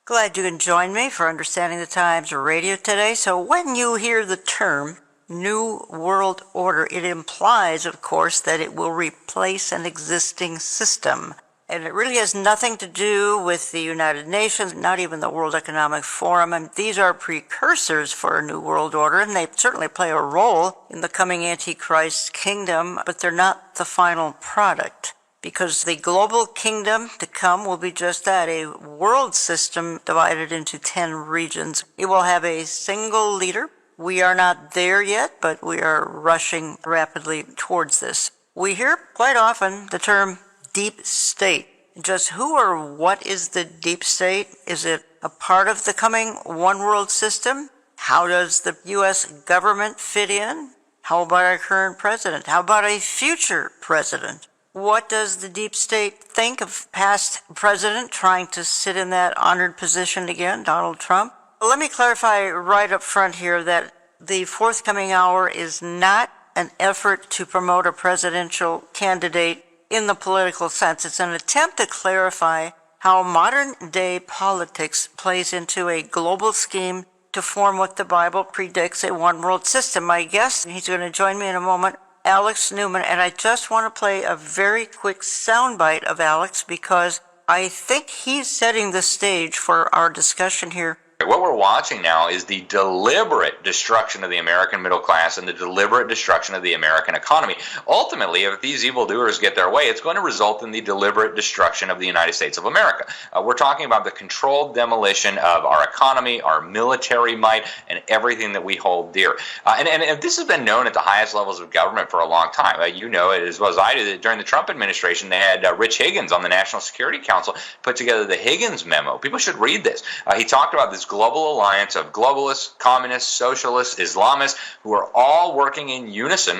Glad you can join me for Understanding the Times Radio today. So when you hear the term New World Order, it implies, of course, that it will replace an existing system. And it really has nothing to do with the United Nations, not even the World Economic Forum. And these are precursors for a New World Order, and they certainly play a role in the coming Antichrist kingdom, but they're not the final product. Because the global kingdom to come will be just that, a world system divided into 10 regions. It will have a single leader. We are not there yet, but we are rushing rapidly towards this. We hear quite often the term deep state. Just who or what is the deep state? Is it a part of the coming one world system? How does the U.S. government fit in? How about our current president? How about a future president? What does the deep state think of past president trying to sit in that honored position again, Donald Trump? Let me clarify right up front here that the forthcoming hour is not an effort to promote a presidential candidate in the political sense. It's an attempt to clarify how modern-day politics plays into a global scheme to form what the Bible predicts a one-world system. My guest, he's going to join me in a moment, Alex Newman, and I just want to play a very quick soundbite of Alex because I think he's setting the stage for our discussion here. What we're watching now is the deliberate destruction of the American middle class and the deliberate destruction of the American economy. Ultimately, if these evildoers get their way, it's going to result in the deliberate destruction of the United States of America. We're talking about the controlled demolition of our economy, our military might, and everything that we hold dear. And this has been known at the highest levels of government for a long time. You know it as well as I do that during the Trump administration, they had Rich Higgins on the National Security Council put together the Higgins Memo. People should read this. He talked about this global alliance of globalists, communists, socialists, Islamists, who are all working in unison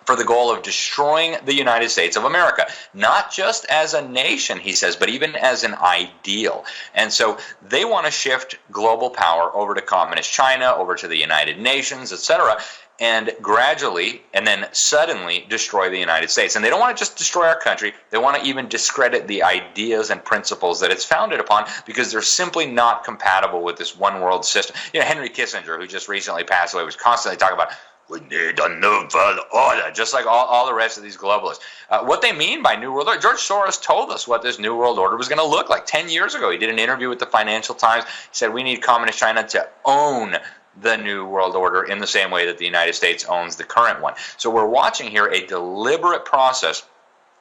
for the goal of destroying the United States of America, not just as a nation, he says, but even as an ideal. And so they want to shift global power over to communist China, over to the United Nations, etc., and gradually and then suddenly destroy the United States. And they don't want to just destroy our country, they want to even discredit the ideas and principles that it's founded upon because they're simply not compatible with this one world system. You know, Henry Kissinger, who just recently passed away, was constantly talking about we need a new world order, just like all the rest of these globalists. What they mean by New World Order, George Soros told us what this New World Order was going to look like 10 years ago. He did an interview with the Financial Times. He said we need communist China to own the New World Order in the same way that the United States owns the current one. So we're watching here a deliberate process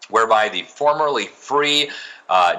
whereby the formerly free,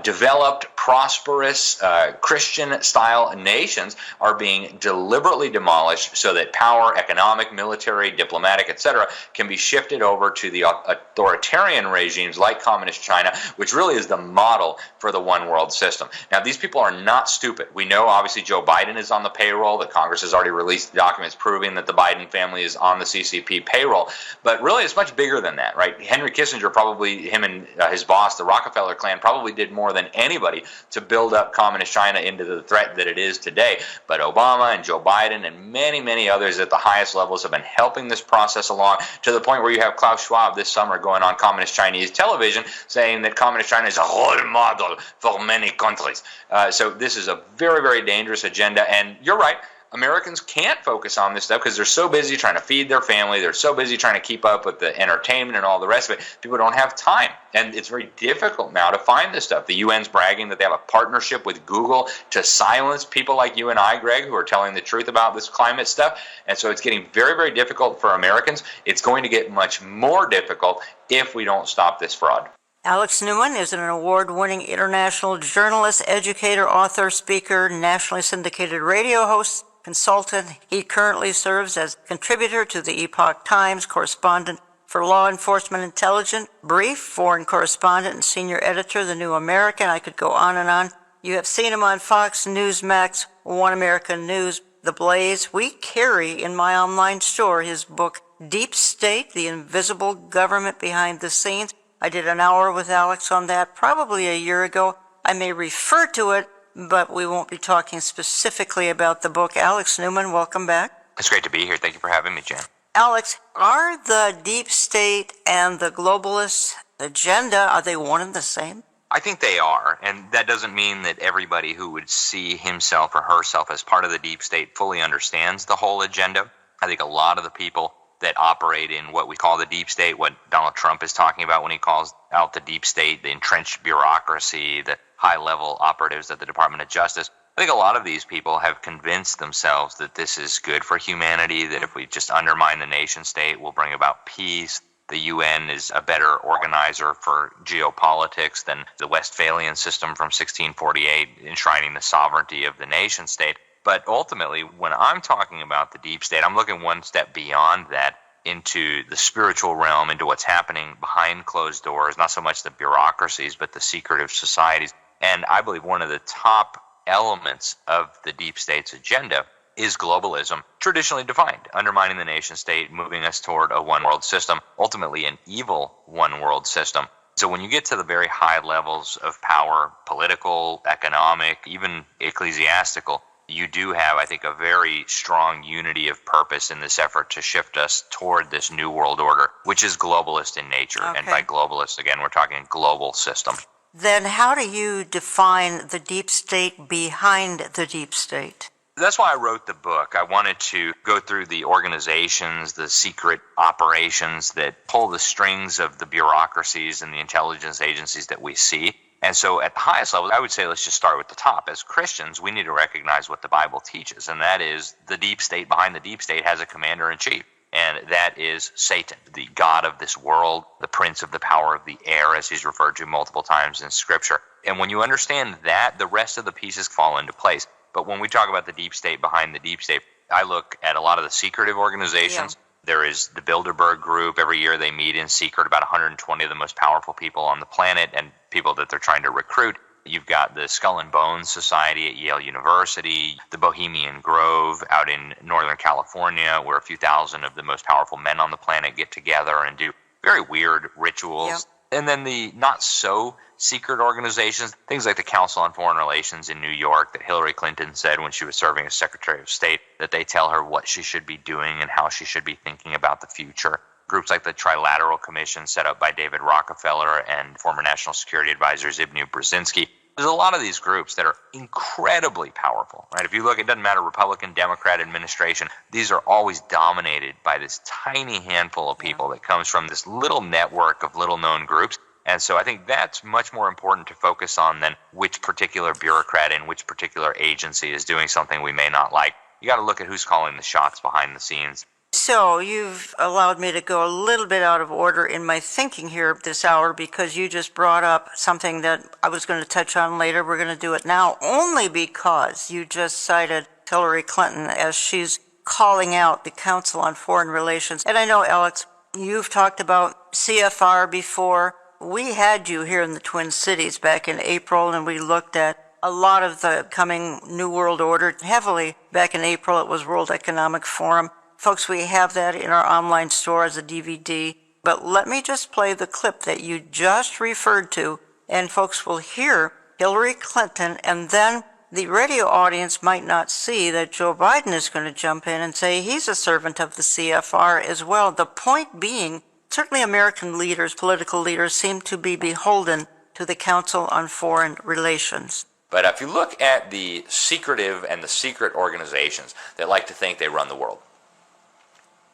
developed, prosperous, Christian-style nations are being deliberately demolished so that power, economic, military, diplomatic, etc., can be shifted over to the authoritarian regimes like Communist China, which really is the model for the one world system. Now, these people are not stupid. We know, obviously, Joe Biden is on the payroll. The Congress has already released documents proving that the Biden family is on the CCP payroll. But really, it's much bigger than that, right? Henry Kissinger, probably him and his boss, the Rockefeller clan, probably did more than anybody to build up communist China into the threat that it is today. But Obama and Joe Biden and many, many others at the highest levels have been helping this process along to the point where you have Klaus Schwab this summer going on communist Chinese television saying that communist China is a role model for many countries. So this is a very, very dangerous agenda. And you're right. Americans can't focus on this stuff because they're so busy trying to feed their family. They're so busy trying to keep up with the entertainment and all the rest of it. People don't have time. And it's very difficult now to find this stuff. The UN's bragging that they have a partnership with Google to silence people like you and I, Greg, who are telling the truth about this climate stuff. And so it's getting very, very difficult for Americans. It's going to get much more difficult if we don't stop this fraud. Alex Newman is an award-winning international journalist, educator, author, speaker, nationally syndicated radio host, consultant. He currently serves as contributor to the Epoch Times, correspondent for Law Enforcement Intelligence Brief, foreign correspondent and senior editor of The New American. I could go on and on. You have seen him on Fox, Newsmax, One American News, The Blaze. We carry in my online store his book, Deep State, The Invisible Government Behind the Scenes. I did an hour with Alex on that probably a year ago. I may refer to it, but we won't be talking specifically about the book. Alex Newman, welcome back. It's great to be here. Thank you for having me, Jen. Alex, are the deep state and the globalist agenda, are they one and the same? I think they are, and that doesn't mean that everybody who would see himself or herself as part of the deep state fully understands the whole agenda. I think a lot of the people that operate in what we call the deep state, what Donald Trump is talking about when he calls out the deep state, the entrenched bureaucracy, the high-level operatives at the Department of Justice, I think a lot of these people have convinced themselves that this is good for humanity, that if we just undermine the nation state, we'll bring about peace. The UN is a better organizer for geopolitics than the Westphalian system from 1648, enshrining the sovereignty of the nation state. But ultimately, when I'm talking about the deep state, I'm looking one step beyond that into the spiritual realm, into what's happening behind closed doors, not so much the bureaucracies, but the secretive societies. And I believe one of the top elements of the deep state's agenda is globalism, traditionally defined, undermining the nation state, moving us toward a one world system, ultimately an evil one world system. So when you get to the very high levels of power, political, economic, even ecclesiastical, you do have, I think, a very strong unity of purpose in this effort to shift us toward this new world order, which is globalist in nature. Okay. And by globalist, again, we're talking global system. Then how do you define the deep state behind the deep state? That's why I wrote the book. I wanted to go through the organizations, the secret operations that pull the strings of the bureaucracies and the intelligence agencies that we see. And so at the highest level, I would say let's just start with the top. As Christians, we need to recognize what the Bible teaches, and that is the deep state behind the deep state has a commander-in-chief. And that is Satan, the god of this world, the prince of the power of the air, as he's referred to multiple times in Scripture. And when you understand that, the rest of the pieces fall into place. But when we talk about the deep state behind the deep state, I look at a lot of the secretive organizations. Yeah. There is the Bilderberg Group. Every year they meet in secret, about 120 of the most powerful people on the planet and people that they're trying to recruit. You've got the Skull and Bones Society at Yale University, the Bohemian Grove out in Northern California, where a few thousand of the most powerful men on the planet get together and do very weird rituals. Yep. And then the not-so-secret organizations, things like the Council on Foreign Relations in New York that Hillary Clinton said when she was serving as Secretary of State, that they tell her what she should be doing and how she should be thinking about the future. Groups like the Trilateral Commission set up by David Rockefeller and former National Security Advisor Zbigniew Brzezinski. There's a lot of these groups that are incredibly powerful, right? If you look, it doesn't matter, Republican, Democrat administration, these are always dominated by this tiny handful of people that comes from this little network of little-known groups. And so I think that's much more important to focus on than which particular bureaucrat in which particular agency is doing something we may not like. You got to look at who's calling the shots behind the scenes. So you've allowed me to go a little bit out of order in my thinking here this hour because you just brought up something that I was going to touch on later. We're going to do it now only because you just cited Hillary Clinton as she's calling out the Council on Foreign Relations. And I know, Alex, you've talked about CFR before. We had you here in the Twin Cities back in April, and we looked at a lot of the coming New World Order heavily. Back in April, it was World Economic Forum. Folks, we have that in our online store as a DVD. But let me just play the clip that you just referred to, and folks will hear Hillary Clinton, and then the radio audience might not see that Joe Biden is going to jump in and say he's a servant of the CFR as well. The point being, certainly American leaders, political leaders, seem to be beholden to the Council on Foreign Relations. But if you look at the secretive and the secret organizations that like to think they run the world,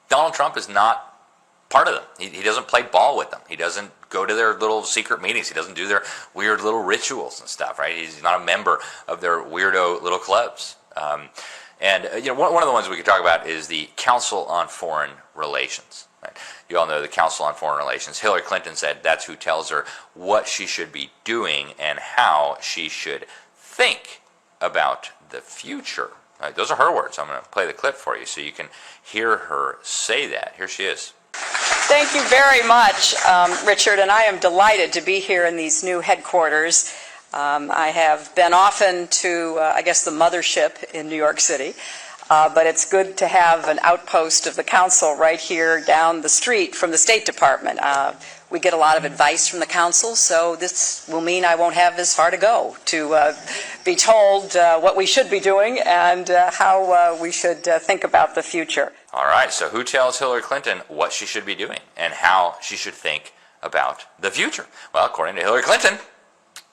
Donald Trump is not part of them. He doesn't play ball with them. He doesn't go to their little secret meetings. He doesn't do their weird little rituals and stuff, right? He's not a member of their weirdo little clubs. And one of the ones we could talk about is the Council on Foreign Relations. Right? You all know the Council on Foreign Relations. Hillary Clinton said that's who tells her what she should be doing and how she should think about the future. Right, those are her words. I'm going to play the clip for you so you can hear her say that. Here she is. Thank you very much, Richard, and I am delighted to be here in these new headquarters. I have been often to, the mothership in New York City, but it's good to have an outpost of the council right here down the street from the State Department. We get a lot of advice from the council, so this will mean I won't have as far to go to be told what we should be doing and how we should think about the future. All right, so who tells Hillary Clinton what she should be doing and how she should think about the future? Well, according to Hillary Clinton,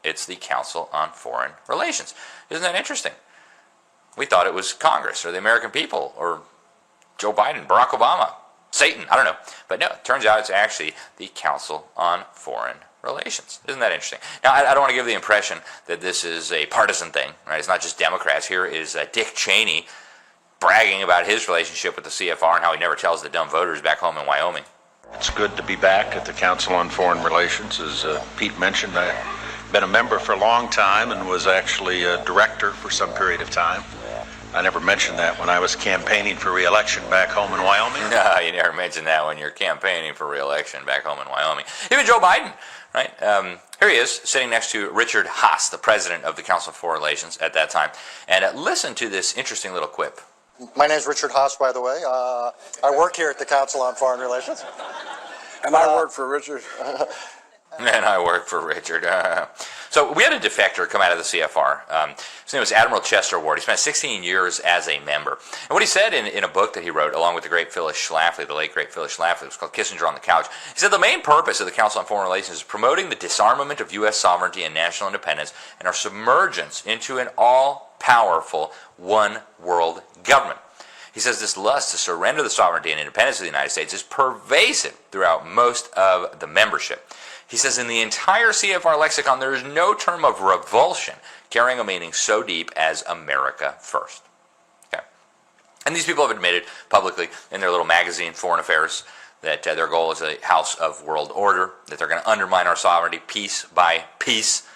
It's the Council on Foreign Relations. Isn't that interesting? We thought it was Congress or the American people or Joe Biden, Barack Obama, Satan, I don't know. But no, it turns out it's actually the Council on Foreign Relations. Isn't that interesting? Now, I don't want to give the impression that this is a partisan thing, right? It's not just Democrats. Here is Dick Cheney bragging about his relationship with the CFR and how he never tells the dumb voters back home in Wyoming. It's good to be back at the Council on Foreign Relations. As Pete mentioned, I've been a member for a long time and was actually a director for some period of time. I never mentioned that when I was campaigning for re-election back home in Wyoming. No, you never mentioned that when you're campaigning for re-election back home in Wyoming. Even Joe Biden, right? Here he is, sitting next to Richard Haass, the president of the Council on Foreign Relations at that time. And listen to this interesting little quip. My name is Richard Haass, by the way. I work here at the Council on Foreign Relations. And I work for Richard. And I work for Richard. So we had a defector come out of the CFR. His name was Admiral Chester Ward. He spent 16 years as a member. And what he said in a book that he wrote, along with the great Phyllis Schlafly, the late great Phyllis Schlafly, it was called Kissinger on the Couch. He said the main purpose of the Council on Foreign Relations is promoting the disarmament of U.S. sovereignty and national independence and our submergence into an all-powerful one-world government. He says this lust to surrender the sovereignty and independence of the United States is pervasive throughout most of the membership. He says in the entire CFR lexicon, there is no term of revulsion carrying a meaning so deep as America First. Okay. And these people have admitted publicly in their little magazine, Foreign Affairs, that their goal is a house of world order, that they're going to undermine our sovereignty piece by piece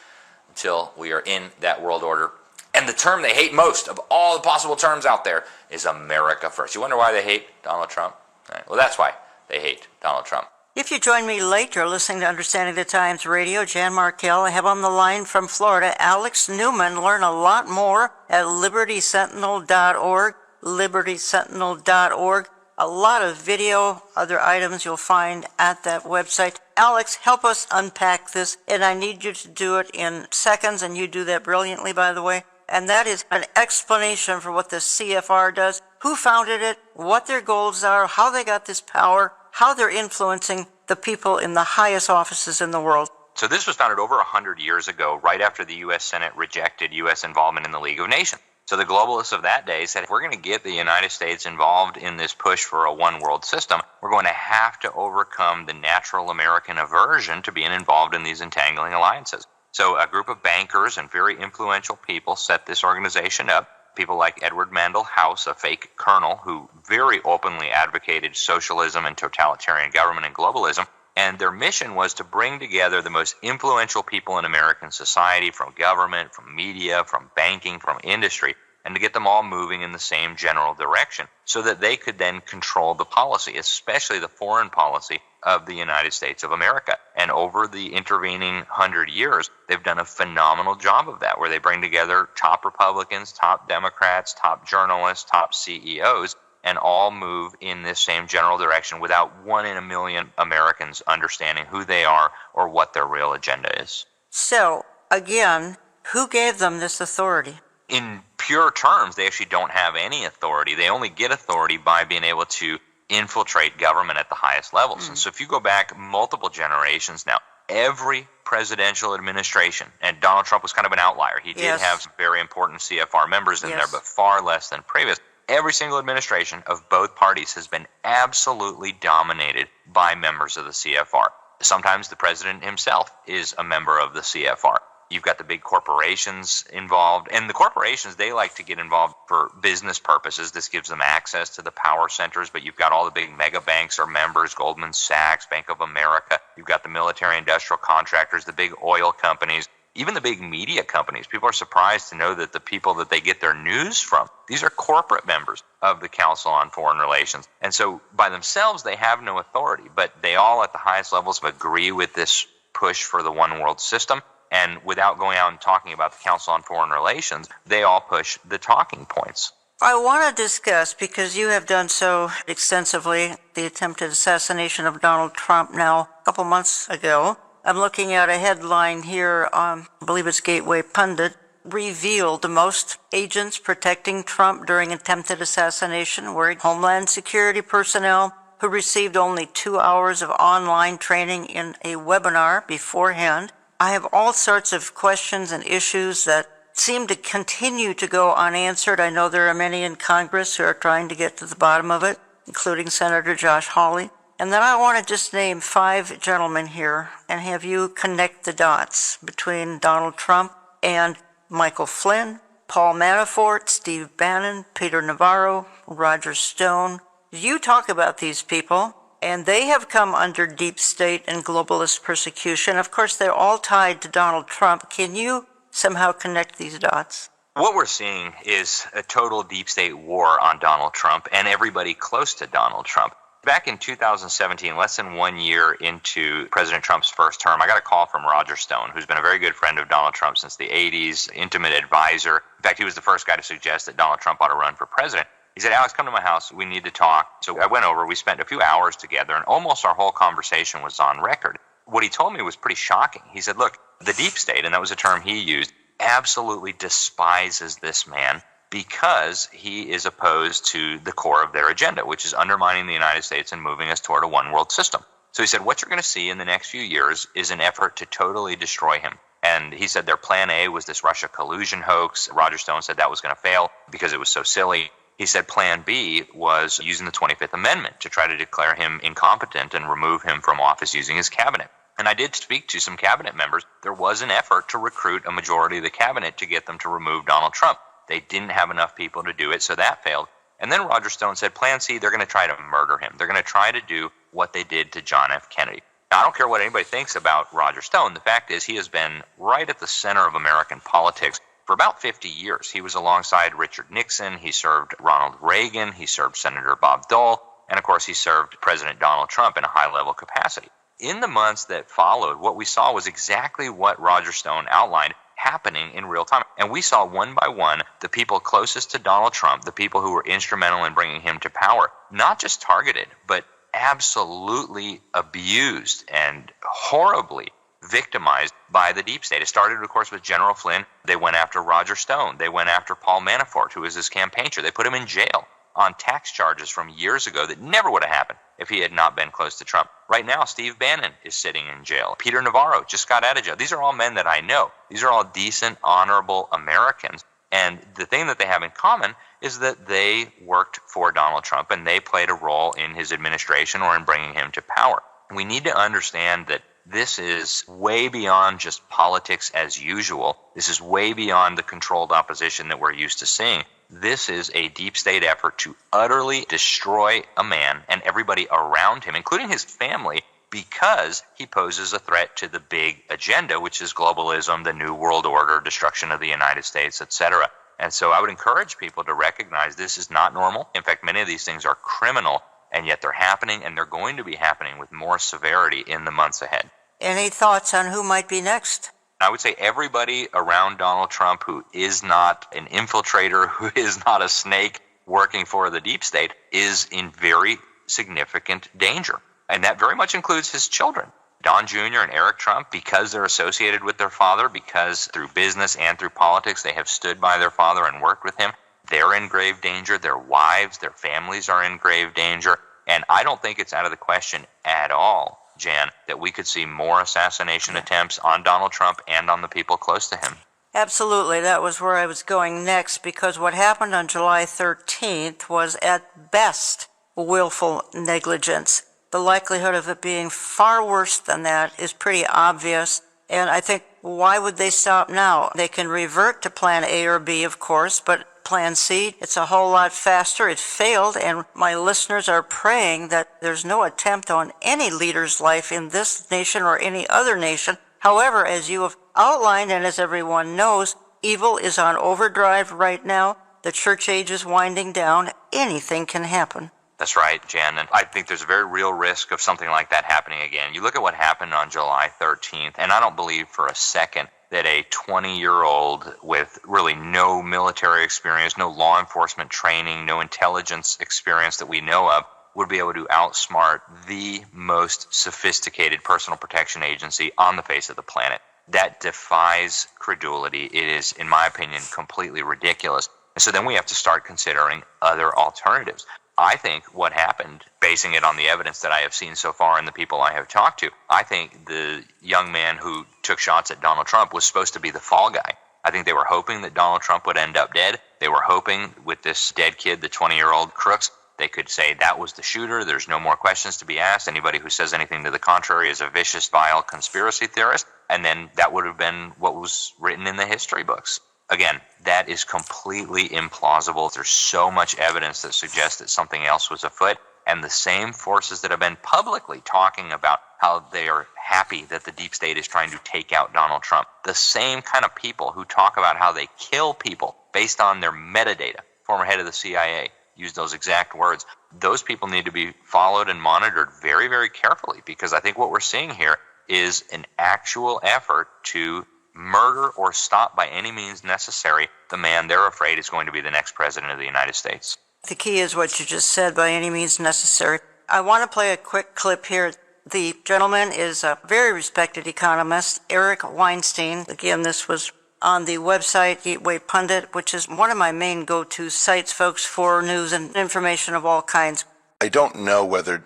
until we are in that world order. And the term they hate most of all the possible terms out there is America First. You wonder why they hate Donald Trump? Right. Well, that's why they hate Donald Trump. If you join me late, you're listening to Understanding the Times Radio. Jan Markell. I have on the line from Florida, Alex Newman. Learn a lot more at libertysentinel.org, libertysentinel.org. A lot of video, other items you'll find at that website. Alex, help us unpack this, and I need you to do it in seconds, and you do that brilliantly, by the way. And that is an explanation for what the CFR does, who founded it, what their goals are, how they got this power, how they're influencing the people in the highest offices in the world. So this was founded over 100 years ago, right after the U.S. Senate rejected U.S. involvement in the League of Nations. So the globalists of that day said, if we're going to get the United States involved in this push for a one-world system, we're going to have to overcome the natural American aversion to being involved in these entangling alliances. So a group of bankers and very influential people set this organization up. People like Edward Mandell House, a fake colonel who very openly advocated socialism and totalitarian government and globalism. And their mission was to bring together the most influential people in American society, from government, from media, from banking, from industry, and to get them all moving in the same general direction so that they could then control the policy, especially the foreign policy of the United States of America. And over the intervening 100 years, they've done a phenomenal job of that, where they bring together top Republicans, top Democrats, top journalists, top CEOs, and all move in this same general direction without 1 in a million Americans understanding who they are or what their real agenda is. So, again, who gave them this authority? In pure terms, they actually don't have any authority. They only get authority by being able to infiltrate government at the highest levels. And so if you go back multiple generations now, every presidential administration, and Donald Trump was kind of an outlier. He did have some very important CFR members in there, but far less than previous. Every single administration of both parties has been absolutely dominated by members of the CFR. Sometimes the president himself is a member of the CFR. You've got the big corporations involved, and the corporations, they like to get involved for business purposes. This gives them access to the power centers, but you've got all the big mega banks are members, Goldman Sachs, Bank of America. You've got the military industrial contractors, the big oil companies, even the big media companies. People are surprised to know that the people that they get their news from, these are corporate members of the Council on Foreign Relations. And so by themselves, they have no authority, but they all at the highest levels agree with this push for the one world system. And without going out and talking about the Council on Foreign Relations, they all push the talking points. I want to discuss, because you have done so extensively, the attempted assassination of Donald Trump now a couple months ago. I'm looking at a headline here on, I believe it's Gateway Pundit, revealed the most agents protecting Trump during attempted assassination were Homeland Security personnel who received only 2 hours of online training in a webinar beforehand. I have all sorts of questions and issues that seem to continue to go unanswered. I know there are many in Congress who are trying to get to the bottom of it, including Senator Josh Hawley. And then I want to just name 5 gentlemen here and have you connect the dots between Donald Trump and Michael Flynn, Paul Manafort, Steve Bannon, Peter Navarro, Roger Stone. You talk about these people, and they have come under deep state and globalist persecution. Of course, they're all tied to Donald Trump. Can you somehow connect these dots? What we're seeing is a total deep state war on Donald Trump and everybody close to Donald Trump. Back in 2017, less than 1 year into President Trump's first term, I got a call from Roger Stone, who's been a very good friend of Donald Trump since the 80s, intimate advisor. In fact, he was the first guy to suggest that Donald Trump ought to run for president. He said, Alex, come to my house. We need to talk. So I went over. We spent a few hours together, and almost our whole conversation was on record. What he told me was pretty shocking. He said, look, the deep state, and that was a term he used, absolutely despises this man because he is opposed to the core of their agenda, which is undermining the United States and moving us toward a one-world system. So he said, what you're going to see in the next few years is an effort to totally destroy him. And he said their plan A was this Russia collusion hoax. Roger Stone said that was going to fail because it was so silly. He said plan B was using the 25th Amendment to try to declare him incompetent and remove him from office using his cabinet. And I did speak to some cabinet members. There was an effort to recruit a majority of the cabinet to get them to remove Donald Trump. They didn't have enough people to do it, so that failed. And then Roger Stone said, plan C, they're going to try to murder him. They're going to try to do what they did to John F. Kennedy. Now, I don't care what anybody thinks about Roger Stone. The fact is he has been right at the center of American politics for about 50 years. He was alongside Richard Nixon. He served Ronald Reagan. He served Senator Bob Dole. And, of course, he served President Donald Trump in a high-level capacity. In the months that followed, what we saw was exactly what Roger Stone outlined happening in real time. And we saw one by one the people closest to Donald Trump, the people who were instrumental in bringing him to power, not just targeted, but absolutely abused and horribly victimized by the deep state. It started, of course, with General Flynn. They went after Roger Stone. They went after Paul Manafort, who was his campaign chair. They put him in jail on tax charges from years ago that never would have happened if he had not been close to Trump. Right now, Steve Bannon is sitting in jail. Peter Navarro just got out of jail. These are all men that I know. These are all decent, honorable Americans. And the thing that they have in common is that they worked for Donald Trump and they played a role in his administration or in bringing him to power. We need to understand that this is way beyond just politics as usual. This is way beyond the controlled opposition that we're used to seeing. This is a deep state effort to utterly destroy a man and everybody around him, including his family, because he poses a threat to the big agenda, which is globalism, the New World Order, destruction of the United States, etc. And so I would encourage people to recognize this is not normal. In fact, many of these things are criminal, and yet they're happening, and they're going to be happening with more severity in the months ahead. Any thoughts on who might be next? I would say everybody around Donald Trump who is not an infiltrator, who is not a snake working for the deep state, is in very significant danger. And that very much includes his children. Don Jr. and Eric Trump, because they're associated with their father, because through business and through politics they have stood by their father and worked with him, they're in grave danger. Their wives, their families are in grave danger. And I don't think it's out of the question at all, Jan, that we could see more assassination attempts on Donald Trump and on the people close to him. Absolutely. That was where I was going next, because what happened on July 13th was at best willful negligence. The likelihood of it being far worse than that is pretty obvious. And I think, why would they stop now? They can revert to plan A or B, of course, but plan C, it's a whole lot faster. It failed, and my listeners are praying that there's no attempt on any leader's life in this nation or any other nation. However, as you have outlined, and as everyone knows, evil is on overdrive right now. The church age is winding down. Anything can happen. That's right, Jan, and I think there's a very real risk of something like that happening again. You look at what happened on July 13th, and I don't believe for a second that a 20-year-old with really no military experience, no law enforcement training, no intelligence experience that we know of, would be able to outsmart the most sophisticated personal protection agency on the face of the planet. That defies credulity. It is, in my opinion, completely ridiculous. And so then we have to start considering other alternatives. I think what happened, basing it on the evidence that I have seen so far and the people I have talked to, I think the young man who took shots at Donald Trump was supposed to be the fall guy. I think they were hoping that Donald Trump would end up dead. They were hoping with this dead kid, the 20-year-old Crooks, they could say that was the shooter. There's no more questions to be asked. Anybody who says anything to the contrary is a vicious, vile conspiracy theorist. And then that would have been what was written in the history books. Again, that is completely implausible. There's so much evidence that suggests that something else was afoot. And the same forces that have been publicly talking about how they are happy that the deep state is trying to take out Donald Trump, the same kind of people who talk about how they kill people based on their metadata, former head of the CIA used those exact words, those people need to be followed and monitored very, very carefully, because I think what we're seeing here is an actual effort to murder or stop by any means necessary the man they're afraid is going to be the next president of the United States. The key is what you just said, by any means necessary. I want to play a quick clip here. The gentleman is a very respected economist, Eric Weinstein. Again, this was on the website Gateway Pundit, which is one of my main go-to sites, folks, for news and information of all kinds. I don't know whether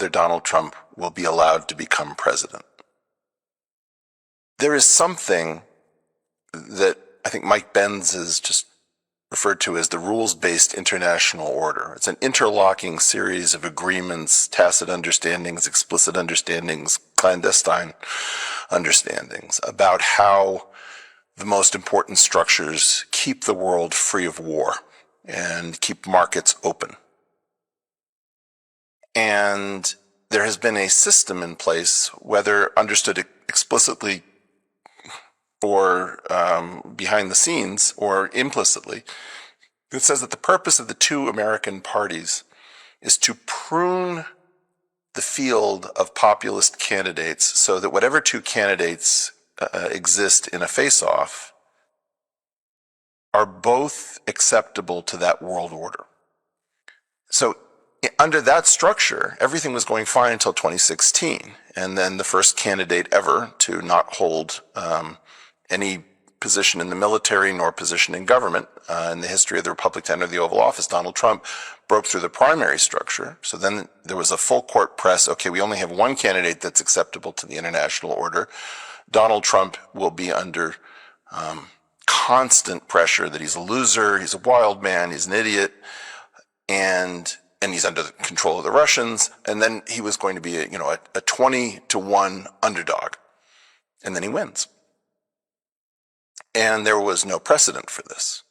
Donald Trump will be allowed to become president. There is something that I think Mike Benz has just referred to as the rules-based international order. It's an interlocking series of agreements, tacit understandings, explicit understandings, clandestine understandings about how the most important structures keep the world free of war and keep markets open. And there has been a system in place, whether understood explicitly or behind the scenes or implicitly, that says that the purpose of the two American parties is to prune the field of populist candidates so that whatever two candidates exist in a face-off are both acceptable to that world order. So under that structure, everything was going fine until 2016. And then the first candidate ever to not hold any position in the military nor position in government in the history of the Republic to enter the Oval Office, Donald Trump, broke through the primary structure. So then there was a full court press. Okay, we only have one candidate that's acceptable to the international order. Donald Trump will be under constant pressure that he's a loser, he's a wild man, he's an idiot, and he's under the control of the Russians. And then he was going to be a 20-1 underdog. And then he wins. And there was no precedent for this.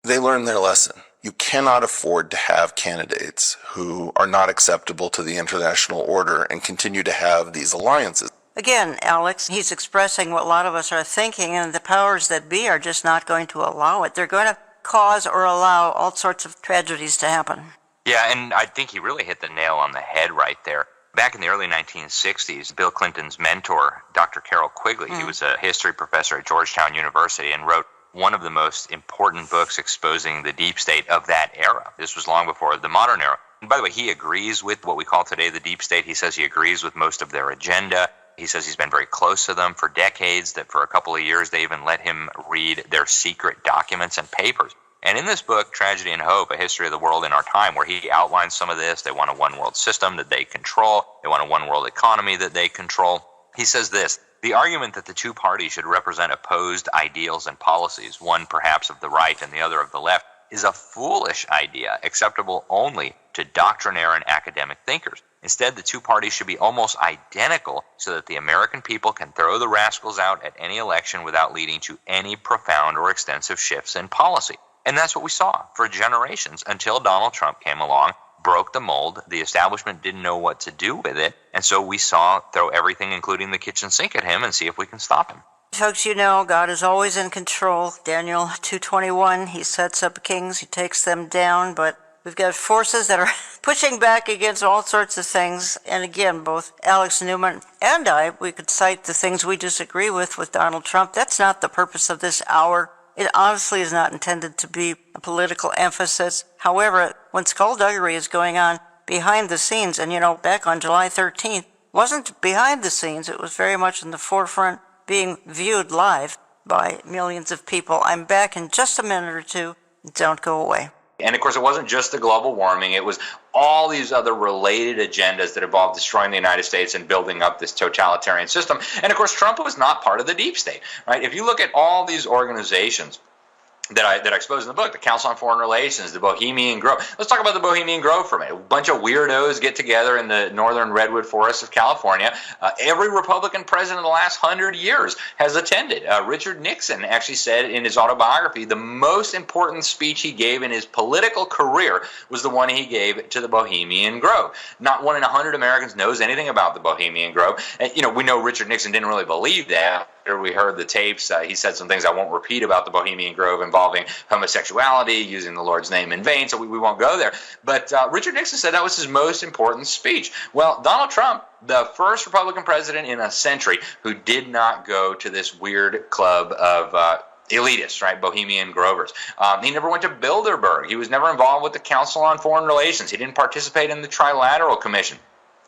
They learned their lesson. You cannot afford to have candidates who are not acceptable to the international order and continue to have these alliances. Again, Alex, he's expressing what a lot of us are thinking, and the powers that be are just not going to allow it. They're going to cause or allow all sorts of tragedies to happen. Yeah, and I think he really hit the nail on the head right there. Back in the early 1960s, Bill Clinton's mentor, Dr. Carroll Quigley, he was a history professor at Georgetown University and wrote one of the most important books exposing the deep state of that era. This was long before the modern era. And by the way, he agrees with what we call today the deep state. He says he agrees with most of their agenda. He says he's been very close to them for decades, that for a couple of years they even let him read their secret documents and papers. And in this book, Tragedy and Hope, A History of the World in Our Time, where he outlines some of this, they want a one-world system that they control, they want a one-world economy that they control. He says this: the argument that the two parties should represent opposed ideals and policies, one perhaps of the right and the other of the left, is a foolish idea, acceptable only to doctrinaire and academic thinkers. Instead, the two parties should be almost identical so that the American people can throw the rascals out at any election without leading to any profound or extensive shifts in policy. And that's what we saw for generations until Donald Trump came along, broke the mold. The establishment didn't know what to do with it. And so we saw throw everything, including the kitchen sink, at him and see if we can stop him. Folks, you know, God is always in control. Daniel 2:21, he sets up kings, he takes them down, but we've got forces that are pushing back against all sorts of things. And again, both Alex Newman and I, we could cite the things we disagree with Donald Trump. That's not the purpose of this hour. It honestly is not intended to be a political emphasis. However, when skullduggery is going on behind the scenes, and back on July 13th, wasn't behind the scenes, it was very much in the forefront, being viewed live by millions of people. I'm back in just a minute or two don't go away. And of course, it wasn't just the global warming, it was all these other related agendas that involved destroying the United States and building up this totalitarian system. And of course, Trump was not part of the deep state, right? If you look at all these organizations that I expose in the book, the Council on Foreign Relations, the Bohemian Grove. Let's talk about the Bohemian Grove for a minute. A bunch of weirdos get together in the northern redwood forests of California. Every Republican president in the last 100 years has attended. Richard Nixon actually said in his autobiography the most important speech he gave in his political career was the one he gave to the Bohemian Grove. Not one in 100 Americans knows anything about the Bohemian Grove. And, we know Richard Nixon didn't really believe that. After we heard the tapes, he said some things I won't repeat about the Bohemian Grove involving homosexuality, using the Lord's name in vain, so we won't go there. But Richard Nixon said that was his most important speech. Well, Donald Trump, the first Republican president in a century who did not go to this weird club of elitists, right, Bohemian Grovers. He never went to Bilderberg. He was never involved with the Council on Foreign Relations. He didn't participate in the Trilateral Commission.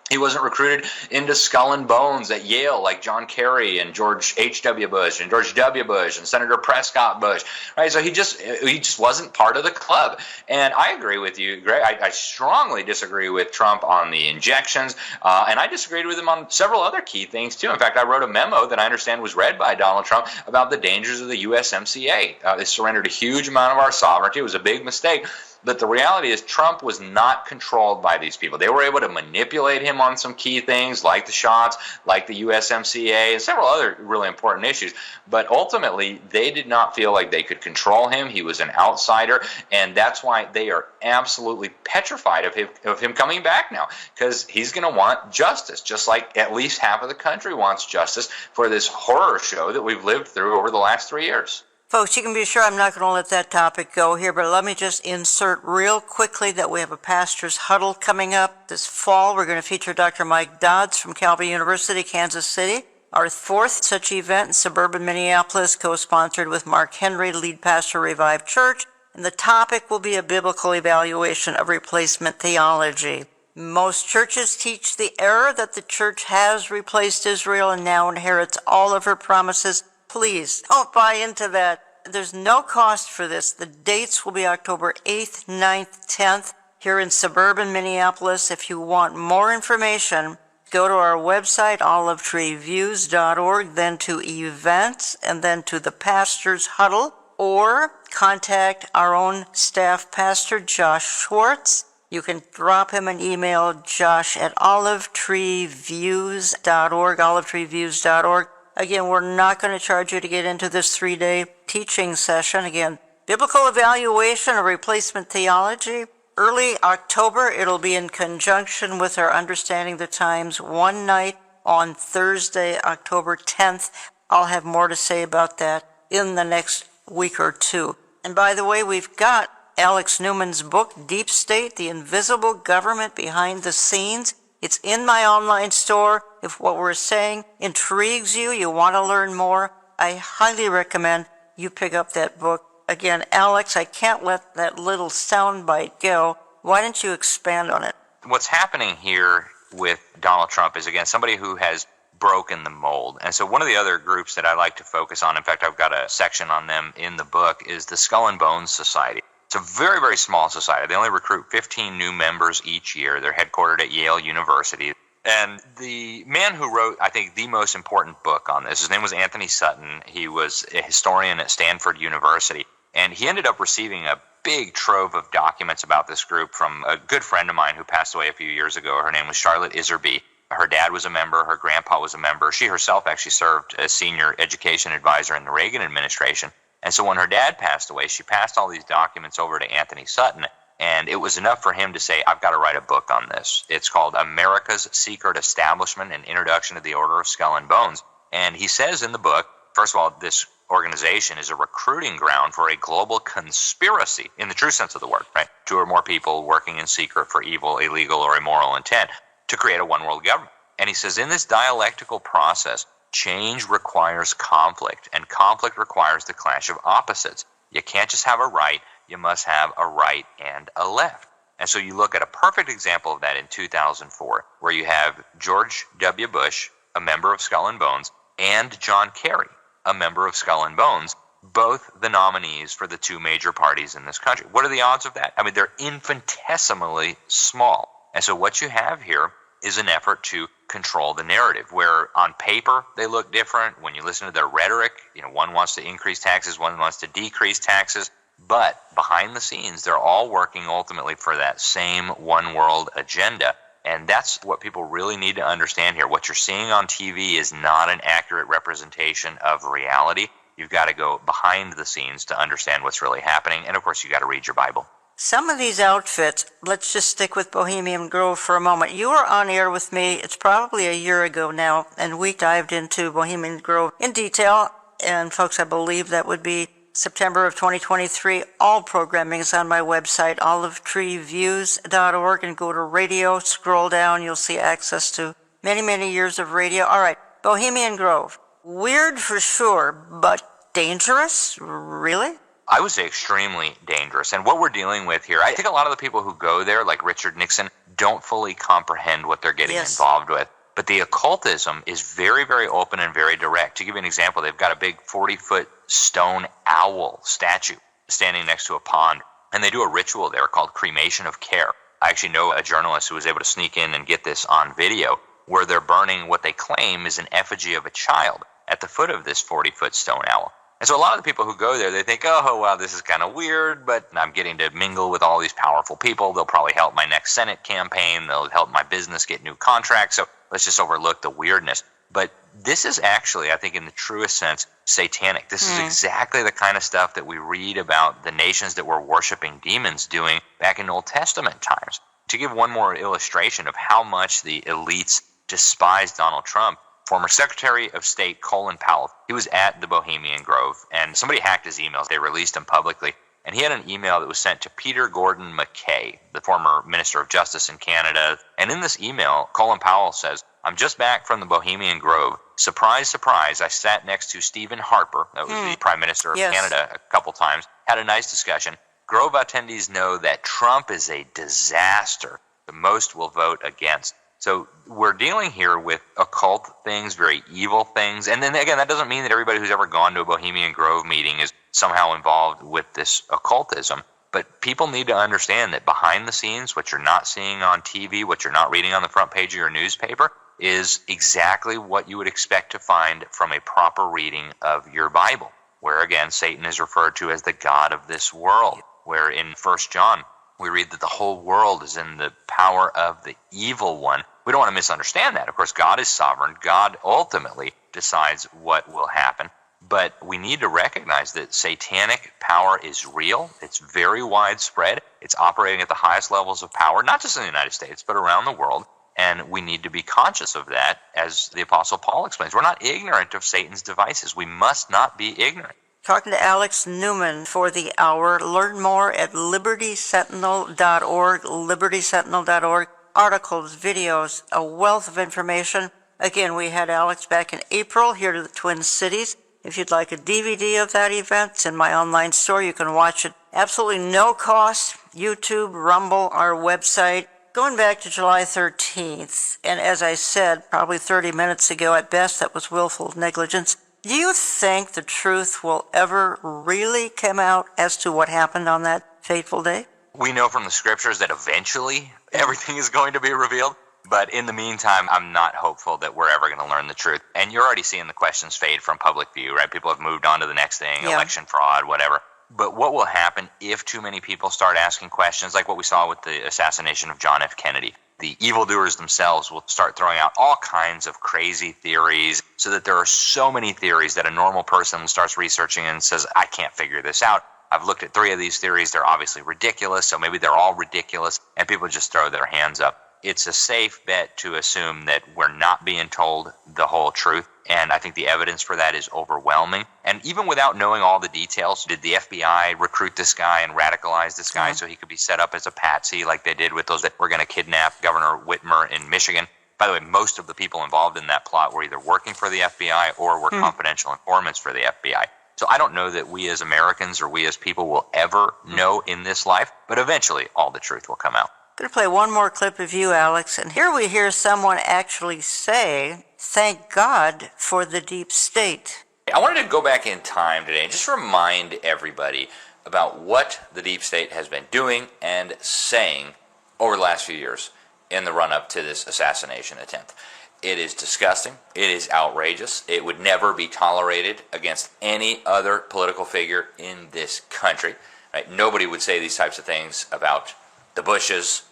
He wasn't recruited into Skull and Bones at Yale like John Kerry and George H.W. Bush and George W. Bush and Senator Prescott Bush, right? So he just wasn't part of the club. And I agree with you, Greg. I strongly disagree with Trump on the injections, and I disagreed with him on several other key things too. In fact, I wrote a memo that I understand was read by Donald Trump about the dangers of the USMCA. They surrendered a huge amount of our sovereignty. It was a big mistake. But the reality is Trump was not controlled by these people. They were able to manipulate him on some key things like the shots, like the USMCA, and several other really important issues. But ultimately, they did not feel like they could control him. He was an outsider, and that's why they are absolutely petrified of him coming back now, because he's going to want justice, just like at least half of the country wants justice for this horror show that we've lived through over the last 3 years. Folks, you can be sure I'm not going to let that topic go here, but let me just insert real quickly that we have a pastor's huddle coming up this fall. We're going to feature Dr. Mike Dodds from Calvary University, Kansas City. Our fourth such event in suburban Minneapolis, co-sponsored with Mark Henry, lead pastor, Revive Church. And the topic will be a biblical evaluation of replacement theology. Most churches teach the error that the church has replaced Israel and now inherits all of her promises. Please don't buy into that. There's no cost for this. The dates will be October 8th, 9th, 10th here in suburban Minneapolis. If you want more information, go to our website, olivetreeviews.org, then to events, and then to the pastor's huddle, or contact our own staff pastor, Josh Schwartz. You can drop him an email, josh@olivetreeviews.org, olivetreeviews.org. Again, we're not going to charge you to get into this 3-day teaching session. Again, biblical evaluation of replacement theology. Early October, it'll be in conjunction with our Understanding the Times one night on Thursday, October 10th. I'll have more to say about that in the next week or two. And by the way, we've got Alex Newman's book, Deep State, The Invisible Government Behind the Scenes. It's in my online store. If what we're saying intrigues you, you want to learn more, I highly recommend you pick up that book. Again, Alex, I can't let that little soundbite go. Why don't you expand on it? What's happening here with Donald Trump is, again, somebody who has broken the mold. And so one of the other groups that I like to focus on, in fact, I've got a section on them in the book, is the Skull and Bones Society. It's a very, very small society. They only recruit 15 new members each year. They're headquartered at Yale University. And the man who wrote, I think, the most important book on this, his name was Anthony Sutton. He was a historian at Stanford University. And he ended up receiving a big trove of documents about this group from a good friend of mine who passed away a few years ago. Her name was Charlotte Iserby. Her dad was a member. Her grandpa was a member. She herself actually served as senior education advisor in the Reagan administration. And so when her dad passed away, she passed all these documents over to Anthony Sutton. And it was enough for him to say, I've got to write a book on this. It's called America's Secret Establishment, an Introduction to the Order of Skull and Bones. And he says in the book, first of all, this organization is a recruiting ground for a global conspiracy, in the true sense of the word, right? 2 or more people working in secret for evil, illegal, or immoral intent to create a one-world government. And he says in this dialectical process, change requires conflict, and conflict requires the clash of opposites. You can't just have a right, you must have a right and a left. And so you look at a perfect example of that in 2004, where you have George W. Bush, a member of Skull and Bones, and John Kerry, a member of Skull and Bones, both the nominees for the two major parties in this country. What are the odds of that? I mean, they're infinitesimally small. And so what you have here is an effort to control the narrative, where on paper they look different. When you listen to their rhetoric, one wants to increase taxes, one wants to decrease taxes. But behind the scenes, they're all working ultimately for that same one world agenda. And that's what people really need to understand here. What you're seeing on TV is not an accurate representation of reality. You've got to go behind the scenes to understand what's really happening. And of course, you've got to read your Bible. Some of these outfits, let's just stick with Bohemian Grove for a moment. You were on air with me, it's probably a year ago now, and we dived into Bohemian Grove in detail. And folks, I believe that would be September of 2023. All programming is on my website, olivetreeviews.org, and go to radio, scroll down, you'll see access to many, many years of radio. All right, Bohemian Grove. Weird for sure, but dangerous? Really? I would say extremely dangerous. And what we're dealing with here, I think a lot of the people who go there, like Richard Nixon, don't fully comprehend what they're getting involved with. But the occultism is very, very open and very direct. To give you an example, they've got a big 40-foot stone owl statue standing next to a pond. And they do a ritual there called cremation of care. I actually know a journalist who was able to sneak in and get this on video, where they're burning what they claim is an effigy of a child at the foot of this 40-foot stone owl. And so a lot of the people who go there, they think, oh, wow, this is kind of weird, but I'm getting to mingle with all these powerful people. They'll probably help my next Senate campaign. They'll help my business get new contracts. So let's just overlook the weirdness. But this is actually, I think in the truest sense, satanic. This is exactly the kind of stuff that we read about the nations that were worshiping demons doing back in Old Testament times. To give one more illustration of how much the elites despise Donald Trump, former Secretary of State Colin Powell, he was at the Bohemian Grove, and somebody hacked his emails. They released them publicly. And he had an email that was sent to Peter Gordon McKay, the former Minister of Justice in Canada. And in this email, Colin Powell says, I'm just back from the Bohemian Grove. Surprise, surprise, I sat next to Stephen Harper, that was the Prime Minister of Canada, a couple times, had a nice discussion. Grove attendees know that Trump is a disaster. The most will vote against. So we're dealing here with occult things, very evil things. And then again, that doesn't mean that everybody who's ever gone to a Bohemian Grove meeting is somehow involved with this occultism. But people need to understand that behind the scenes, what you're not seeing on TV, what you're not reading on the front page of your newspaper, is exactly what you would expect to find from a proper reading of your Bible, where again, Satan is referred to as the god of this world, where in 1 John, we read that the whole world is in the power of the evil one. We don't want to misunderstand that. Of course, God is sovereign. God ultimately decides what will happen. But we need to recognize that satanic power is real. It's very widespread. It's operating at the highest levels of power, not just in the United States, but around the world. And we need to be conscious of that, as the Apostle Paul explains. We're not ignorant of Satan's devices. We must not be ignorant. Talking to Alex Newman for the hour. Learn more at libertysentinel.org, libertysentinel.org. Articles, videos, a wealth of information. Again, we had Alex back in April here to the Twin Cities. If you'd like a DVD of that event, it's in my online store. You can watch it absolutely no cost. YouTube, Rumble, our website. Going back to July 13th, and as I said, probably 30 minutes ago at best, that was willful negligence. Do you think the truth will ever really come out as to what happened on that fateful day? We know from the scriptures that eventually everything is going to be revealed. But in the meantime, I'm not hopeful that we're ever going to learn the truth. And you're already seeing the questions fade from public view, right? People have moved on to the next thing, election fraud, whatever. But what will happen if too many people start asking questions, like what we saw with the assassination of John F. Kennedy? The evildoers themselves will start throwing out all kinds of crazy theories, so that there are so many theories that a normal person starts researching and says, I can't figure this out. I've looked at 3 of these theories. They're obviously ridiculous, so maybe they're all ridiculous, and people just throw their hands up. It's a safe bet to assume that we're not being told the whole truth, and I think the evidence for that is overwhelming. And even without knowing all the details, did the FBI recruit this guy and radicalize this guy so he could be set up as a patsy like they did with those that were going to kidnap Governor Whitmer in Michigan? By the way, most of the people involved in that plot were either working for the FBI or were confidential informants for the FBI. So I don't know that we as Americans or we as people will ever know in this life, but eventually all the truth will come out. I'm going to play one more clip of you, Alex, and here we hear someone actually say, thank God for the deep state. I wanted to go back in time today and just remind everybody about what the deep state has been doing and saying over the last few years in the run-up to this assassination attempt. It is disgusting. It is outrageous. It would never be tolerated against any other political figure in this country. Right? Nobody would say these types of things about the Bushes,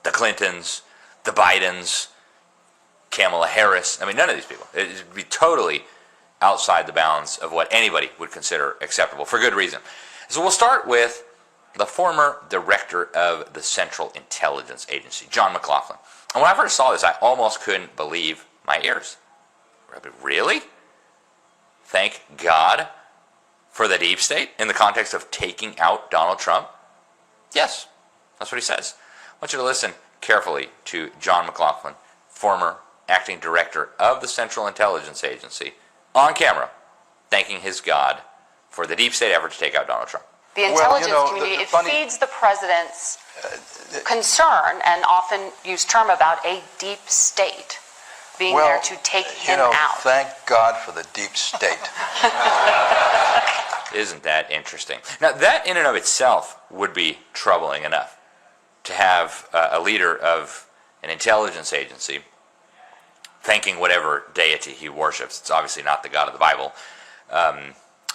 the Clintons, the Bidens, Kamala Harris. I mean, none of these people. It would be totally outside the bounds of what anybody would consider acceptable, for good reason. So we'll start with the former director of the Central Intelligence Agency, John McLaughlin. And when I first saw this, I almost couldn't believe my ears. Really? Thank God for the deep state in the context of taking out Donald Trump? Yes, that's what he says. I want you to listen carefully to John McLaughlin, former acting director of the Central Intelligence Agency, on camera, thanking his God for the deep state effort to take out Donald Trump. The intelligence community, it feeds the president's concern and often used term about a deep state being there to take him out. Thank God for the deep state. Isn't that interesting? Now, that in and of itself would be troubling enough, to have a leader of an intelligence agency thanking whatever deity he worships, it's obviously not the God of the Bible,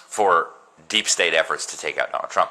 for deep state efforts to take out Donald Trump.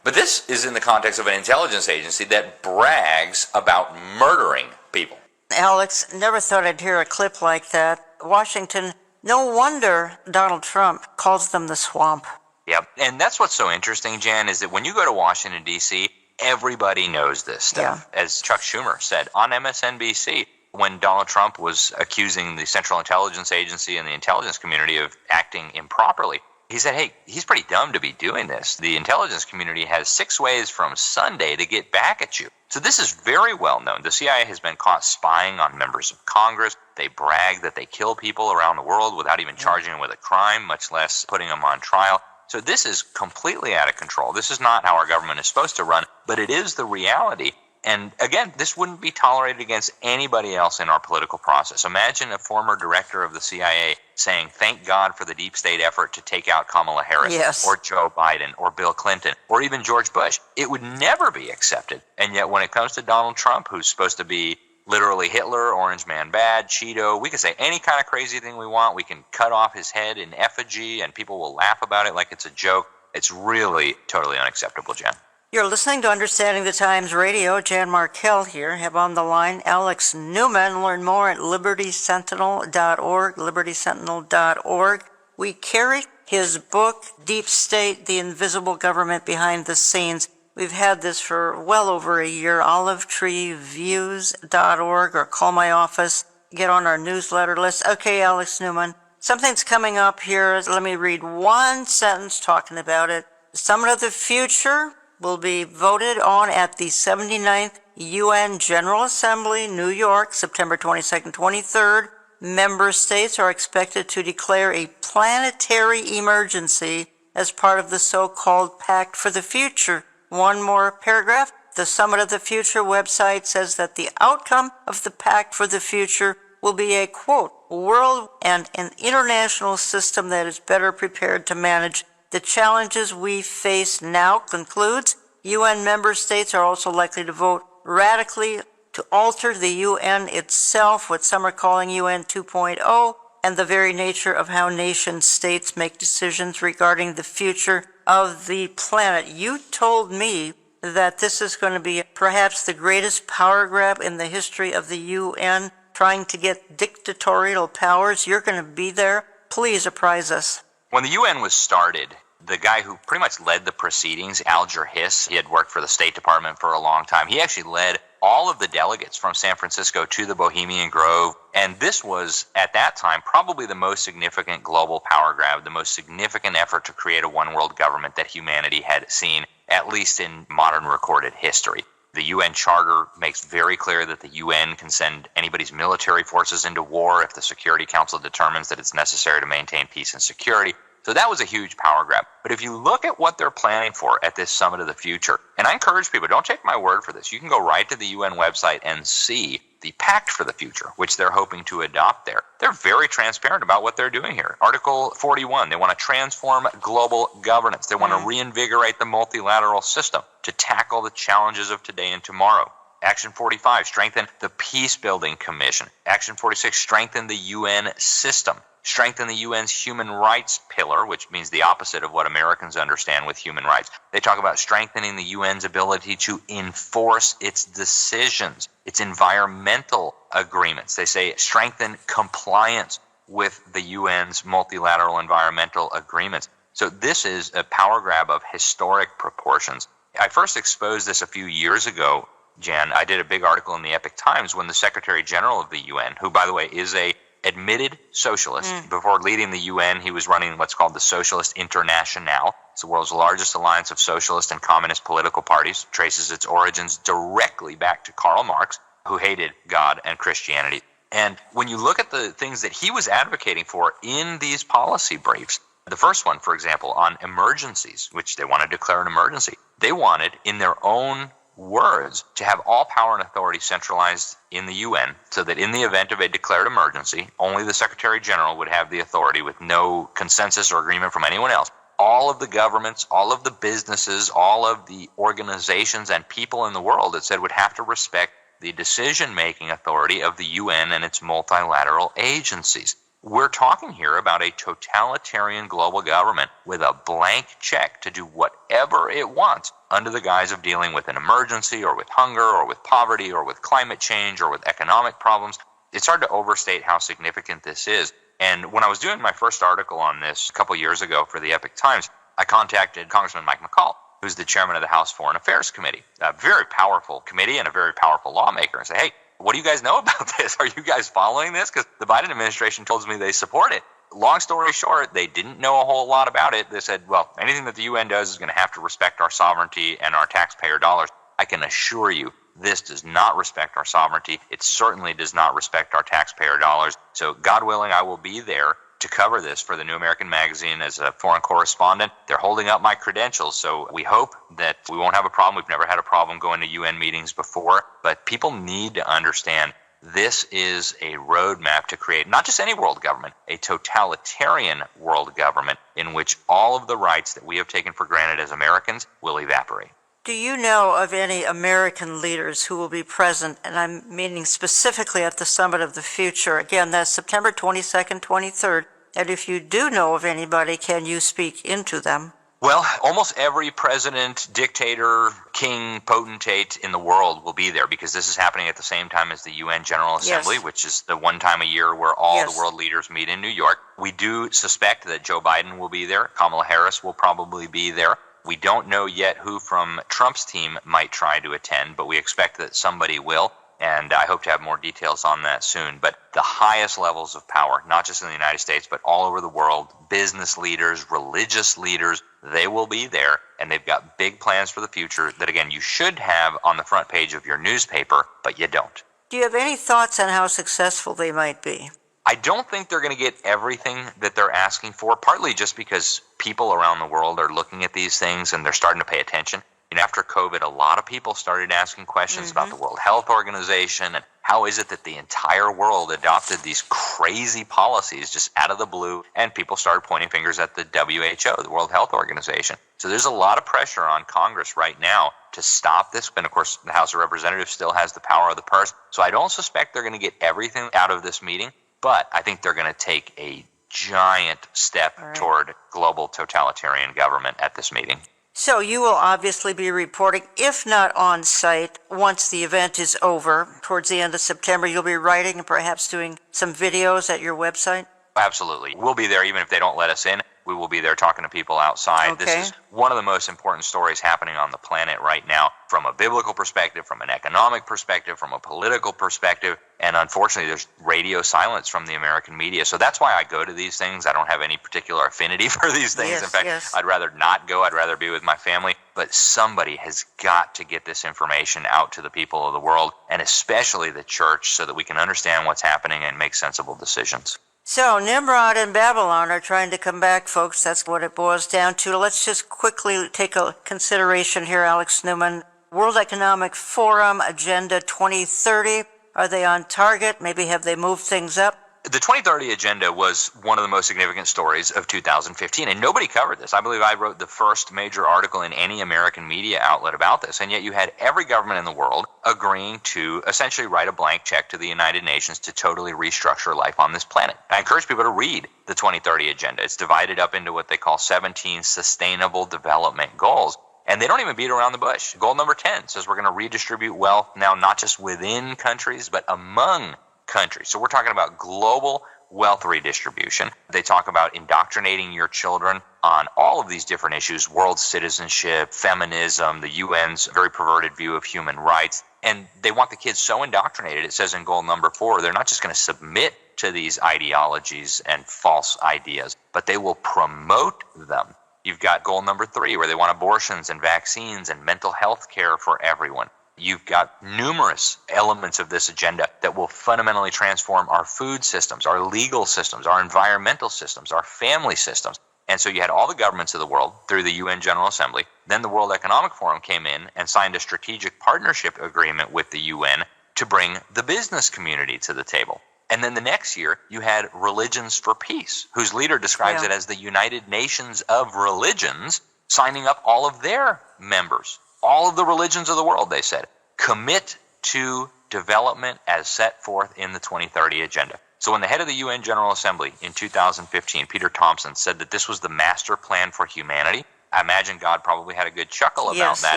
But this is in the context of an intelligence agency that brags about murdering people. Alex, never thought I'd hear a clip like that. Washington, no wonder Donald Trump calls them the swamp. Yep, and that's what's so interesting, Jan, is that when you go to Washington, D.C., everybody knows this stuff. Yeah. As Chuck Schumer said on MSNBC, when Donald Trump was accusing the Central Intelligence Agency and the intelligence community of acting improperly, he said, hey, he's pretty dumb to be doing this. The intelligence community has 6 ways from Sunday to get back at you. So this is very well known. The CIA has been caught spying on members of Congress. They brag that they kill people around the world without even charging them with a crime, much less putting them on trial. So this is completely out of control. This is not how our government is supposed to run, but it is the reality. And again, this wouldn't be tolerated against anybody else in our political process. Imagine a former director of the CIA saying, thank God for the deep state effort to take out Kamala Harris, or Joe Biden, or Bill Clinton, or even George Bush. It would never be accepted. And yet when it comes to Donald Trump, who's supposed to be literally Hitler, Orange Man Bad, Cheeto, we can say any kind of crazy thing we want. We can cut off his head in effigy, and people will laugh about it like it's a joke. It's really totally unacceptable, Jen. You're listening to Understanding the Times Radio. Jan Markell here. Have on the line Alex Newman. Learn more at libertysentinel.org, libertysentinel.org. We carry his book, Deep State, The Invisible Government Behind the Scenes. We've had this for well over a year. olivetreeviews.org, or call my office. Get on our newsletter list. Okay, Alex Newman, something's coming up here. Let me read one sentence talking about it. The Summit of the Future will be voted on at the 79th UN General Assembly, New York, September 22nd, 23rd. Member states are expected to declare a planetary emergency as part of the so-called Pact for the Future. One more paragraph. The Summit of the Future website says that the outcome of the Pact for the Future will be a, quote, world and an international system that is better prepared to manage the challenges we face now. Concludes, UN member states are also likely to vote radically to alter the UN itself, what some are calling UN 2.0, and the very nature of how nation states make decisions regarding the future of the planet. You told me that this is going to be perhaps the greatest power grab in the history of the UN, trying to get dictatorial powers. You're going to be there. Please apprise us. When the UN was started, the guy who pretty much led the proceedings, Alger Hiss, he had worked for the State Department for a long time. He actually led all of the delegates from San Francisco to the Bohemian Grove. And this was, at that time, probably the most significant global power grab, the most significant effort to create a one-world government that humanity had seen, at least in modern recorded history. The UN Charter makes very clear that the UN can send anybody's military forces into war if the Security Council determines that it's necessary to maintain peace and security. So that was a huge power grab. But if you look at what they're planning for at this Summit of the Future, and I encourage people, don't take my word for this. You can go right to the UN website and see the Pact for the Future, which they're hoping to adopt there. They're very transparent about what they're doing here. Article 41, they want to transform global governance. They want to reinvigorate the multilateral system to tackle the challenges of today and tomorrow. Action 45, strengthen the Peace-Building Commission. Action 46, strengthen the UN system. Strengthen the UN's human rights pillar, which means the opposite of what Americans understand with human rights. They talk about strengthening the UN's ability to enforce its decisions, its environmental agreements. They say strengthen compliance with the UN's multilateral environmental agreements. So this is a power grab of historic proportions. I first exposed this a few years ago, Jan. I did a big article in the Epoch Times when the Secretary General of the UN, who, by the way, is a admitted socialist. Before leading the UN, he was running what's called the Socialist Internationale. It's the world's largest alliance of socialist and communist political parties. Traces its origins directly back to Karl Marx, who hated God and Christianity. And when you look at the things that he was advocating for in these policy briefs, the first one, for example, on emergencies, which they want to declare an emergency, they wanted, in their own words, to have all power and authority centralized in the UN, so that in the event of a declared emergency, only the Secretary General would have the authority with no consensus or agreement from anyone else. All of the governments, all of the businesses, all of the organizations and people in the world, it said, would have to respect the decision-making authority of the UN and its multilateral agencies. We're talking here about a totalitarian global government with a blank check to do whatever it wants under the guise of dealing with an emergency or with hunger or with poverty or with climate change or with economic problems. It's hard to overstate how significant this is. And when I was doing my first article on this a couple years ago for the Epoch Times, I contacted Congressman Mike McCall, who's the chairman of the House Foreign Affairs Committee, a very powerful committee and a very powerful lawmaker, and say, hey, what do you guys know about this? Are you guys following this? Because the Biden administration told me they support it. Long story short, they didn't know a whole lot about it. They said, well, anything that the UN does is going to have to respect our sovereignty and our taxpayer dollars. I can assure you, this does not respect our sovereignty. It certainly does not respect our taxpayer dollars. So God willing, I will be there to cover this for the New American Magazine as a foreign correspondent. They're holding up my credentials, so we hope that we won't have a problem. We've never had a problem going to UN meetings before, but people need to understand this is a roadmap to create not just any world government, a totalitarian world government in which all of the rights that we have taken for granted as Americans will evaporate. Do you know of any American leaders who will be present, and I'm meaning specifically at the Summit of the Future? Again, that's September 22nd, 23rd. And if you do know of anybody, can you speak into them? Well, almost every president, dictator, king, potentate in the world will be there, because this is happening at the same time as the UN General Assembly, which is the one time a year where all the world leaders meet in New York. We do suspect that Joe Biden will be there. Kamala Harris will probably be there. We don't know yet who from Trump's team might try to attend, but we expect that somebody will, and I hope to have more details on that soon. But the highest levels of power, not just in the United States, but all over the world, business leaders, religious leaders, they will be there, and they've got big plans for the future that, again, you should have on the front page of your newspaper, but you don't. Do you have any thoughts on how successful they might be? I don't think they're going to get everything that they're asking for, partly just because people around the world are looking at these things and they're starting to pay attention. And after COVID, a lot of people started asking questions about the World Health Organization and how is it that the entire world adopted these crazy policies just out of the blue, and people started pointing fingers at the WHO, the World Health Organization. So there's a lot of pressure on Congress right now to stop this. And of course, the House of Representatives still has the power of the purse. So I don't suspect they're going to get everything out of this meeting, but I think they're going to take a giant step toward global totalitarian government at this meeting. So you will obviously be reporting, if not on site, once the event is over, towards the end of September. You'll be writing and perhaps doing some videos at your website? Absolutely. We'll be there even if they don't let us in. We will be there talking to people outside. Okay. This is one of the most important stories happening on the planet right now, from a biblical perspective, from an economic perspective, from a political perspective. And unfortunately, there's radio silence from the American media. So that's why I go to these things. I don't have any particular affinity for these things. Yes, in fact, yes. I'd rather not go. I'd rather be with my family. But somebody has got to get this information out to the people of the world, and especially the church, so that we can understand what's happening and make sensible decisions. So Nimrod and Babylon are trying to come back, folks. That's what it boils down to. Let's just quickly take a consideration here, Alex Newman. World Economic Forum, Agenda 2030. Are they on target? Maybe have they moved things up? The 2030 Agenda was one of the most significant stories of 2015, and nobody covered this. I believe I wrote the first major article in any American media outlet about this, and yet you had every government in the world agreeing to essentially write a blank check to the United Nations to totally restructure life on this planet. I encourage people to read the 2030 Agenda. It's divided up into what they call 17 Sustainable Development Goals. And they don't even beat around the bush. Goal number 10 says we're going to redistribute wealth now not just within countries, but among countries. So we're talking about global wealth redistribution. They talk about indoctrinating your children on all of these different issues: world citizenship, feminism, the UN's very perverted view of human rights. And they want the kids so indoctrinated, it says in goal number 4, they're not just going to submit to these ideologies and false ideas, but they will promote them. You've got goal number 3, where they want abortions and vaccines and mental health care for everyone. You've got numerous elements of this agenda that will fundamentally transform our food systems, our legal systems, our environmental systems, our family systems. And so you had all the governments of the world through the UN General Assembly. Then the World Economic Forum came in and signed a strategic partnership agreement with the UN to bring the business community to the table. And then the next year, you had Religions for Peace, whose leader describes it as the United Nations of Religions, signing up all of their members. All of the religions of the world, they said, commit to development as set forth in the 2030 Agenda. So when the head of the UN General Assembly in 2015, Peter Thompson, said that this was the master plan for humanity, I imagine God probably had a good chuckle about that.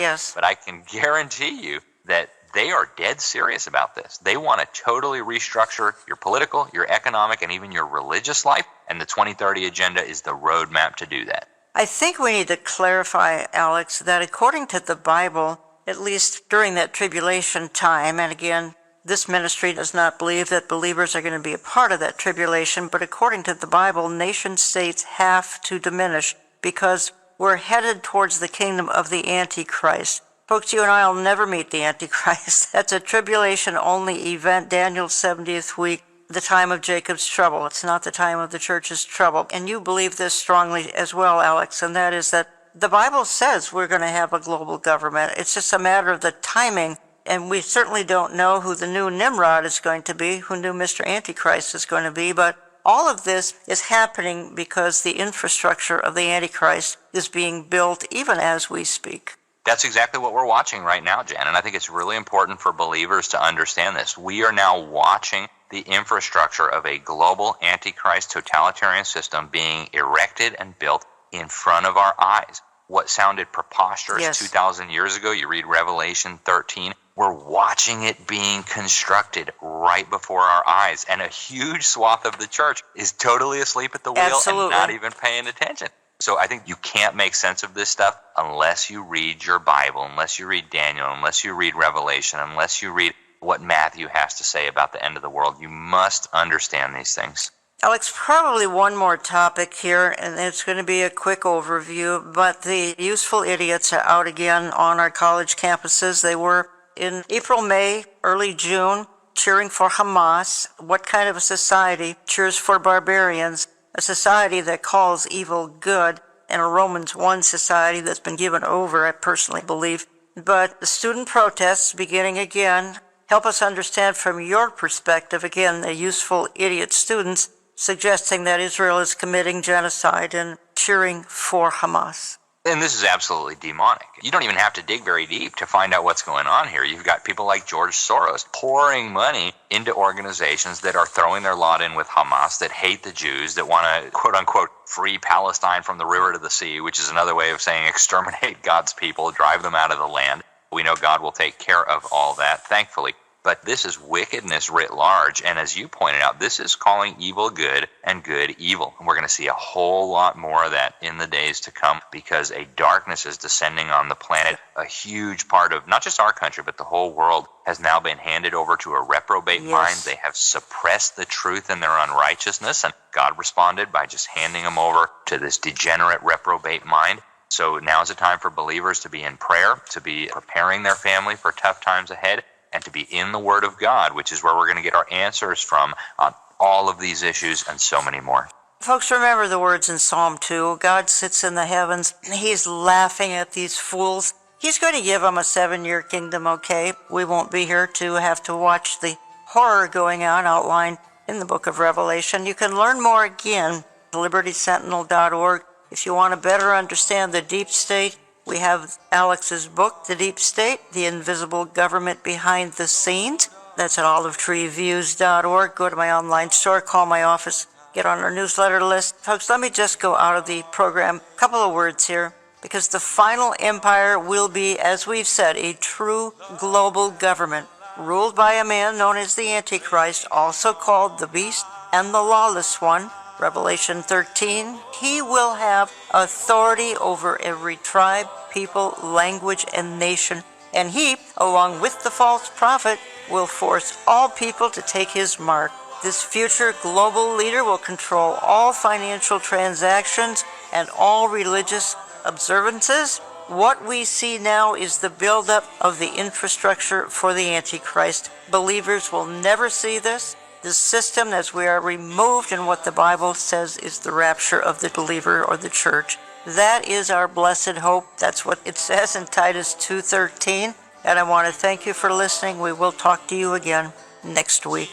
Yes. But I can guarantee you that they are dead serious about this. They want to totally restructure your political, your economic, and even your religious life, and the 2030 Agenda is the roadmap to do that. I think we need to clarify, Alex, that according to the Bible, at least during that tribulation time, and again, this ministry does not believe that believers are going to be a part of that tribulation, but according to the Bible, nation states have to diminish because we're headed towards the kingdom of the Antichrist. Folks, you and I will never meet the Antichrist. That's a tribulation-only event, Daniel's 70th week, the time of Jacob's trouble. It's not the time of the church's trouble. And you believe this strongly as well, Alex, and that is that the Bible says we're going to have a global government. It's just a matter of the timing, and we certainly don't know who the new Nimrod is going to be, who new Mr. Antichrist is going to be, but all of this is happening because the infrastructure of the Antichrist is being built even as we speak. That's exactly what we're watching right now, Jan, and I think it's really important for believers to understand this. We are now watching the infrastructure of a global Antichrist totalitarian system being erected and built in front of our eyes. What sounded preposterous 2,000 years ago, you read Revelation 13, we're watching it being constructed right before our eyes, and a huge swath of the church is totally asleep at the wheel and not even paying attention. So I think you can't make sense of this stuff unless you read your Bible, unless you read Daniel, unless you read Revelation, unless you read what Matthew has to say about the end of the world. You must understand these things. Alex, probably one more topic here, and it's going to be a quick overview, but the useful idiots are out again on our college campuses. They were in April, May, early June, cheering for Hamas. What kind of a society cheers for barbarians? A society that calls evil good, and a Romans 1 society that's been given over, I personally believe. But the student protests beginning again. Help us understand from your perspective, again, the useful idiot students suggesting that Israel is committing genocide and cheering for Hamas. And this is absolutely demonic. You don't even have to dig very deep to find out what's going on here. You've got people like George Soros pouring money into organizations that are throwing their lot in with Hamas, that hate the Jews, that want to, quote unquote, free Palestine from the river to the sea, which is another way of saying exterminate God's people, drive them out of the land. We know God will take care of all that, thankfully. But this is wickedness writ large, and as you pointed out, this is calling evil good and good evil. And we're going to see a whole lot more of that in the days to come because a darkness is descending on the planet. A huge part of not just our country, but the whole world has now been handed over to a reprobate mind. They have suppressed the truth in their unrighteousness, and God responded by just handing them over to this degenerate reprobate mind. So now is the time for believers to be in prayer, to be preparing their family for tough times ahead, and to be in the Word of God, which is where we're going to get our answers from on all of these issues and so many more. Folks, remember the words in Psalm 2. God sits in the heavens. He's laughing at these fools. He's going to give them a 7-year kingdom, okay? We won't be here to have to watch the horror going on outlined in the book of Revelation. You can learn more again at libertysentinel.org. If you want to better understand the deep state, we have Alex's book, The Deep State, The Invisible Government Behind the Scenes. That's at olivetreeviews.org. Go to my online store, call my office, get on our newsletter list. Folks, let me just go out of the program. A couple of words here, because the final empire will be, as we've said, a true global government ruled by a man known as the Antichrist, also called the Beast and the Lawless One. Revelation 13, he will have authority over every tribe, people, language, and nation. And he, along with the false prophet, will force all people to take his mark. This future global leader will control all financial transactions and all religious observances. What we see now is the buildup of the infrastructure for the Antichrist. Believers will never see this. The system, as we are removed in what the Bible says is the rapture of the believer or the church. That is our blessed hope. That's what it says in Titus 2:13. And I want to thank you for listening. We will talk to you again next week.